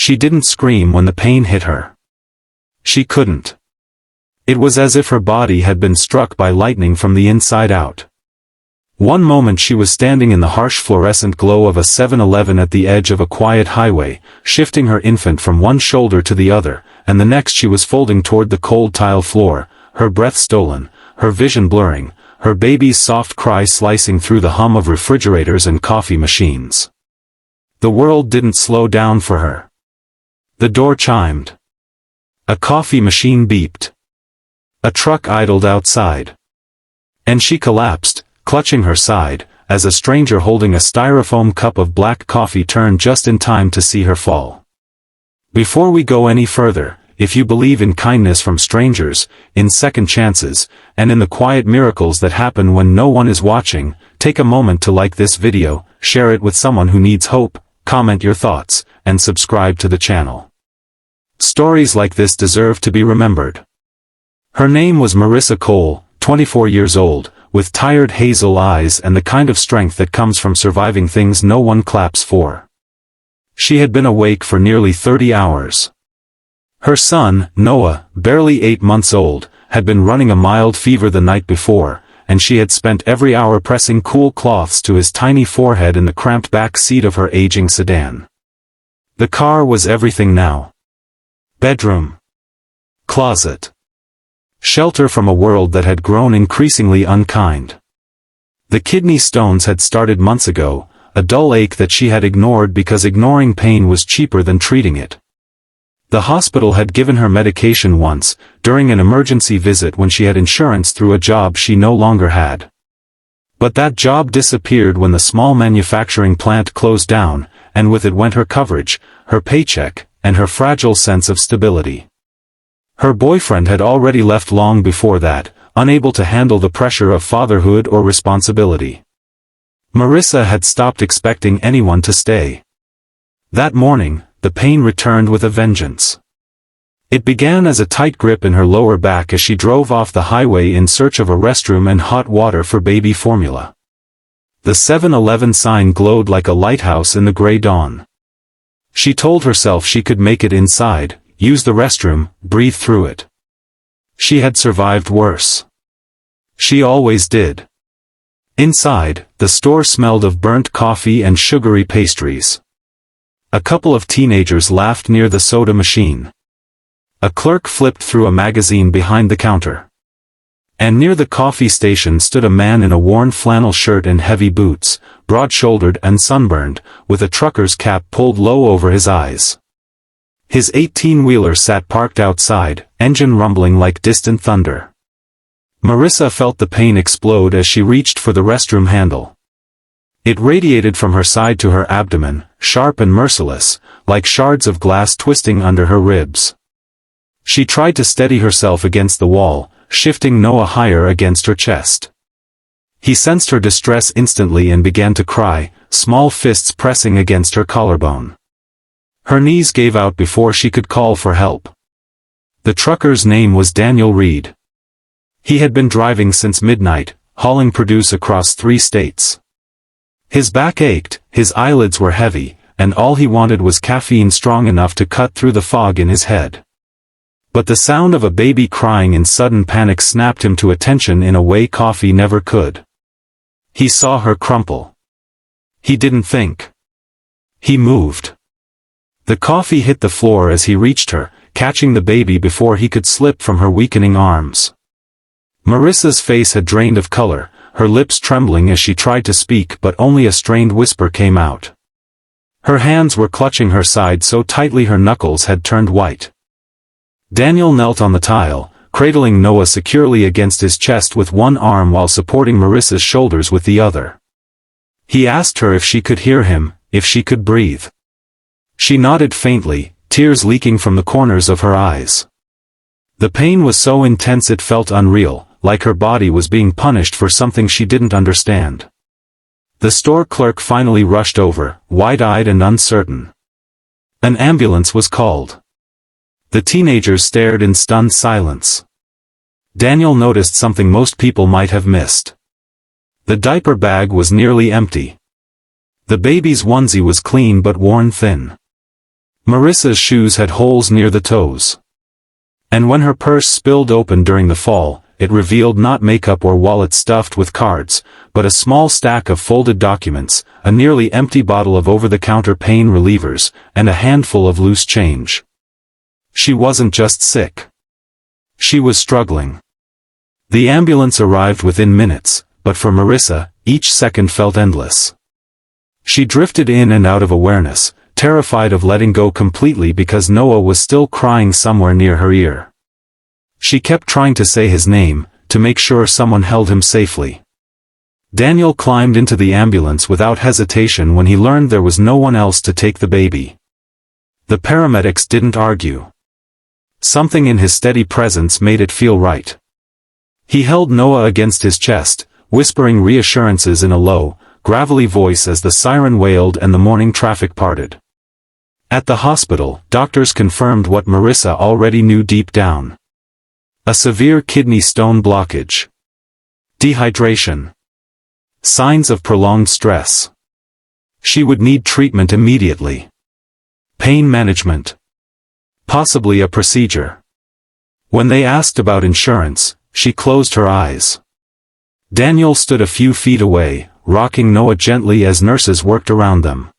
she didn't scream when the pain hit her. She couldn't. It was as if her body had been struck by lightning from the inside out. One moment she was standing in the harsh fluorescent glow of a 7-Eleven at the edge of a quiet highway, shifting her infant from one shoulder to the other, and the next she was folding toward the cold tile floor, her breath stolen, her vision blurring, her baby's soft cry slicing through the hum of refrigerators and coffee machines. The world didn't slow down for her. The door chimed. A coffee machine beeped. A truck idled outside. And she collapsed, clutching her side, as a stranger holding a styrofoam cup of black coffee turned just in time to see her fall. Before we go any further, if you believe in kindness from strangers, in second chances, and in the quiet miracles that happen when no one is watching, take a moment to like this video, share it with someone who needs hope, comment your thoughts, and subscribe to the channel. Stories like this deserve to be remembered. Her name was Marissa Cole, 24 years old, with tired hazel eyes and the kind of strength that comes from surviving things no one claps for. She had been awake for nearly 30 hours. Her son, Noah, barely 8 months old, had been running a mild fever the night before, and she had spent every hour pressing cool cloths to his tiny forehead in the cramped back seat of her aging sedan. The car was everything now. Bedroom. Closet. Shelter from a world that had grown increasingly unkind. The kidney stones had started months ago, a dull ache that she had ignored because ignoring pain was cheaper than treating it. The hospital had given her medication once, during an emergency visit when she had insurance through a job she no longer had. But that job disappeared when the small manufacturing plant closed down, and with it went her coverage, her paycheck, and her fragile sense of stability. Her boyfriend had already left long before that, unable to handle the pressure of fatherhood or responsibility. Marissa had stopped expecting anyone to stay. That morning, the pain returned with a vengeance. It began as a tight grip in her lower back as she drove off the highway in search of a restroom and hot water for baby formula. The 7-Eleven sign glowed like a lighthouse in the gray dawn. She told herself she could make it inside, use the restroom, breathe through it. She had survived worse. She always did. Inside, the store smelled of burnt coffee and sugary pastries. A couple of teenagers laughed near the soda machine. A clerk flipped through a magazine behind the counter. And near the coffee station stood a man in a worn flannel shirt and heavy boots, broad-shouldered and sunburned, with a trucker's cap pulled low over his eyes. His 18-wheeler sat parked outside, engine rumbling like distant thunder. Marissa felt the pain explode as she reached for the restroom handle. It radiated from her side to her abdomen, sharp and merciless, like shards of glass twisting under her ribs. She tried to steady herself against the wall, shifting Noah higher against her chest. He sensed her distress instantly and began to cry, small fists pressing against her collarbone. Her knees gave out before she could call for help. The trucker's name was Daniel Reed. He had been driving since midnight, hauling produce across 3 states. His back ached, his eyelids were heavy, and all he wanted was caffeine strong enough to cut through the fog in his head. But the sound of a baby crying in sudden panic snapped him to attention in a way coffee never could. He saw her crumple. He didn't think. He moved. The coffee hit the floor as he reached her, catching the baby before he could slip from her weakening arms. Marissa's face had drained of color, her lips trembling as she tried to speak but only a strained whisper came out. Her hands were clutching her side so tightly her knuckles had turned white. Daniel knelt on the tile, cradling Noah securely against his chest with one arm while supporting Marissa's shoulders with the other. He asked her if she could hear him, if she could breathe. She nodded faintly, tears leaking from the corners of her eyes. The pain was so intense it felt unreal, like her body was being punished for something she didn't understand. The store clerk finally rushed over, wide-eyed and uncertain. An ambulance was called. The teenagers stared in stunned silence. Daniel noticed something most people might have missed. The diaper bag was nearly empty. The baby's onesie was clean but worn thin. Marissa's shoes had holes near the toes. And when her purse spilled open during the fall, it revealed not makeup or wallet stuffed with cards, but a small stack of folded documents, a nearly empty bottle of over-the-counter pain relievers, and a handful of loose change. She wasn't just sick. She was struggling. The ambulance arrived within minutes, but for Marissa, each second felt endless. She drifted in and out of awareness, terrified of letting go completely because Noah was still crying somewhere near her ear. She kept trying to say his name, to make sure someone held him safely. Daniel climbed into the ambulance without hesitation when he learned there was no one else to take the baby. The paramedics didn't argue. Something in his steady presence made it feel right. He held Noah against his chest, whispering reassurances in a low, gravelly voice as the siren wailed and the morning traffic parted. At the hospital, doctors confirmed what Marissa already knew deep down. A severe kidney stone blockage. Dehydration. Signs of prolonged stress. She would need treatment immediately. Pain management. Possibly a procedure. When they asked about insurance, she closed her eyes. Daniel stood a few feet away, rocking Noah gently as nurses worked around them.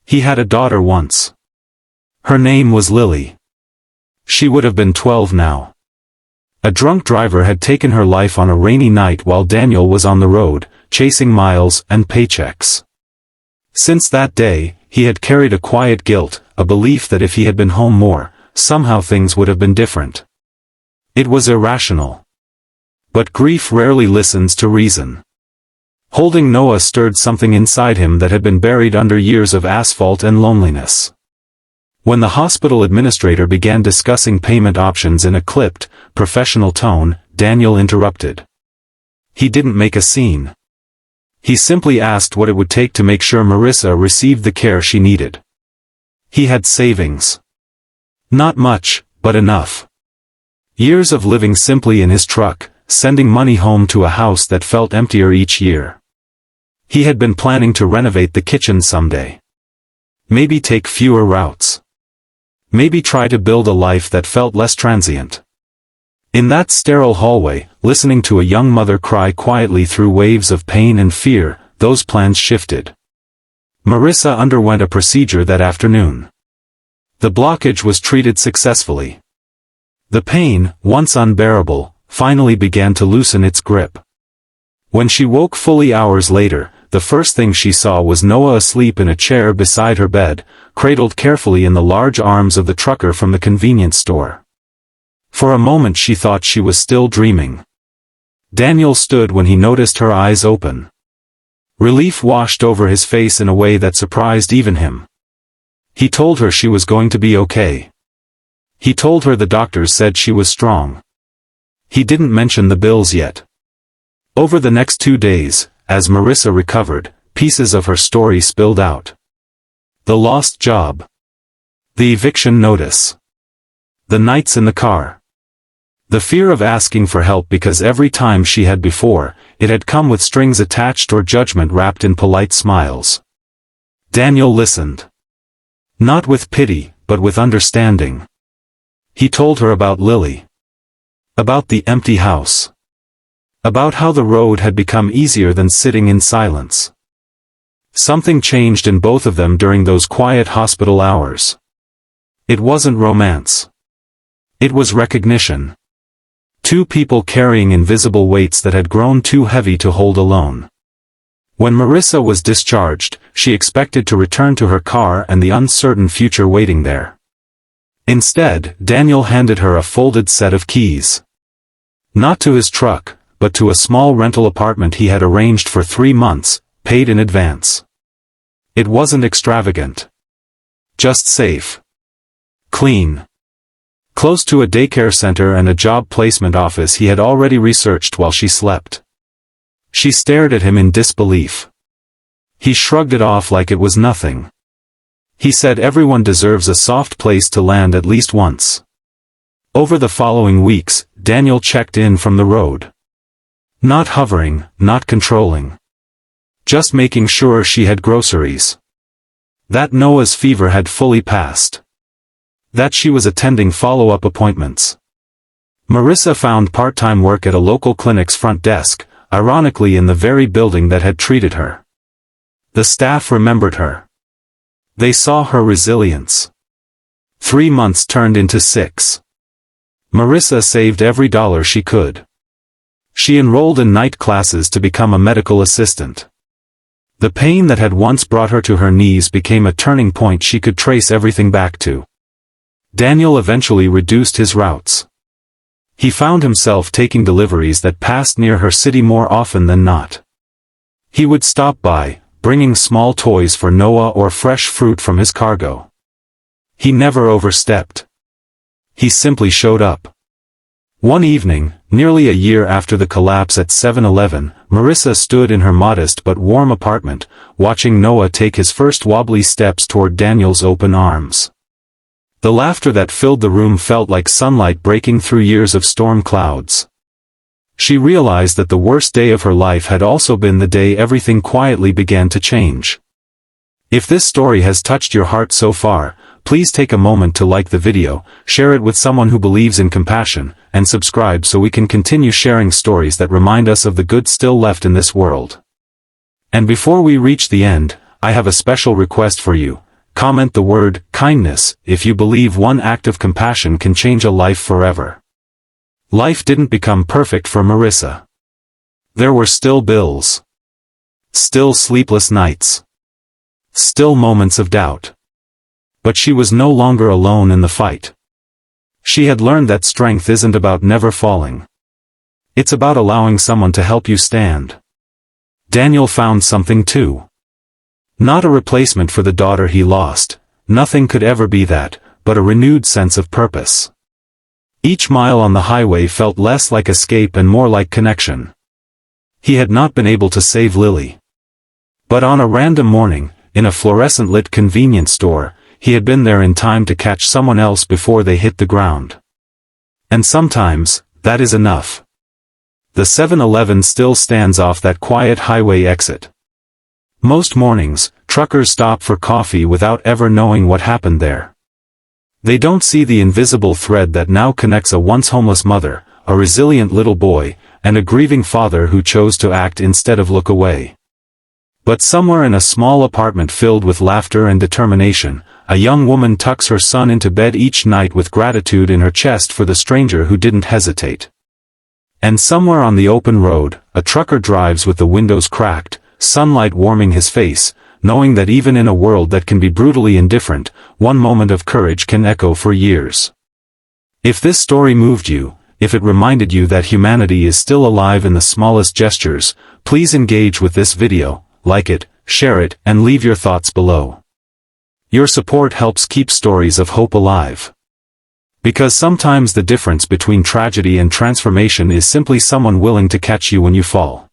He had a daughter once. Her name was Lily. She would have been 12 now. A drunk driver had taken her life on a rainy night while Daniel was on the road, chasing miles and paychecks. Since that day, he had carried a quiet guilt, a belief that if he had been home more, somehow things would have been different. It was irrational. But grief rarely listens to reason. Holding Noah stirred something inside him that had been buried under years of asphalt and loneliness. When the hospital administrator began discussing payment options in a clipped, professional tone, Daniel interrupted. He didn't make a scene. He simply asked what it would take to make sure Marissa received the care she needed. He had savings. Not much, but enough. Years of living simply in his truck, sending money home to a house that felt emptier each year. He had been planning to renovate the kitchen someday. Maybe take fewer routes. Maybe try to build a life that felt less transient. In that sterile hallway, listening to a young mother cry quietly through waves of pain and fear, those plans shifted. Marissa underwent a procedure that afternoon. The blockage was treated successfully. The pain, once unbearable, finally began to loosen its grip. When she woke fully hours later, the first thing she saw was Noah asleep in a chair beside her bed, cradled carefully in the large arms of the trucker from the convenience store. For a moment she thought she was still dreaming. Daniel stood when he noticed her eyes open. Relief washed over his face in a way that surprised even him. He told her she was going to be okay. He told her the doctors said she was strong. He didn't mention the bills yet. Over the next 2 days, as Marissa recovered, pieces of her story spilled out. The lost job. The eviction notice. The nights in the car. The fear of asking for help because every time she had before, it had come with strings attached or judgment wrapped in polite smiles. Daniel listened. Not with pity, but with understanding. He told her about Lily. About the empty house. About how the road had become easier than sitting in silence. Something changed in both of them during those quiet hospital hours. It wasn't romance. It was recognition. Two people carrying invisible weights that had grown too heavy to hold alone. When Marissa was discharged, she expected to return to her car and the uncertain future waiting there. Instead, Daniel handed her a folded set of keys. Not to his truck, but to a small rental apartment he had arranged for 3 months, paid in advance. It wasn't extravagant. Just safe. Clean. Close to a daycare center and a job placement office he had already researched while she slept. She stared at him in disbelief. He shrugged it off like it was nothing. He said everyone deserves a soft place to land at least once. Over the following weeks, Daniel checked in from the road. Not hovering, not controlling. Just making sure she had groceries. That Noah's fever had fully passed. that she was attending follow-up appointments. Marissa found part-time work at a local clinic's front desk, ironically in the very building that had treated her. The staff remembered her. They saw her resilience. 3 months turned into 6. Marissa saved every dollar she could. She enrolled in night classes to become a medical assistant. The pain that had once brought her to her knees became a turning point she could trace everything back to. Daniel eventually reduced his routes. He found himself taking deliveries that passed near her city more often than not. He would stop by, bringing small toys for Noah or fresh fruit from his cargo. He never overstepped. He simply showed up. One evening, nearly a year after the collapse at 7-Eleven, Marissa stood in her modest but warm apartment, watching Noah take his first wobbly steps toward Daniel's open arms. The laughter that filled the room felt like sunlight breaking through years of storm clouds. She realized that the worst day of her life had also been the day everything quietly began to change. If this story has touched your heart so far, please take a moment to like the video, share it with someone who believes in compassion, and subscribe so we can continue sharing stories that remind us of the good still left in this world. And before we reach the end, I have a special request for you. Comment the word kindness if you believe one act of compassion can change a life forever. Life didn't become perfect for Marissa. There were still bills. Still sleepless nights. Still moments of doubt. But she was no longer alone in the fight. She had learned that strength isn't about never falling. It's about allowing someone to help you stand. Daniel found something too. Not a replacement for the daughter he lost, nothing could ever be that, but a renewed sense of purpose. Each mile on the highway felt less like escape and more like connection. He had not been able to save Lily. But on a random morning, in a fluorescent-lit convenience store, he had been there in time to catch someone else before they hit the ground. And sometimes, that is enough. The 7-Eleven still stands off that quiet highway exit. Most mornings, truckers stop for coffee without ever knowing what happened there. They don't see the invisible thread that now connects a once homeless mother, a resilient little boy, and a grieving father who chose to act instead of look away. But somewhere in a small apartment filled with laughter and determination, a young woman tucks her son into bed each night with gratitude in her chest for the stranger who didn't hesitate. And somewhere on the open road, a trucker drives with the windows cracked, sunlight warming his face, knowing that even in a world that can be brutally indifferent, one moment of courage can echo for years. If this story moved you, if it reminded you that humanity is still alive in the smallest gestures, please engage with this video, like it, share it, and leave your thoughts below. Your support helps keep stories of hope alive. Because sometimes the difference between tragedy and transformation is simply someone willing to catch you when you fall.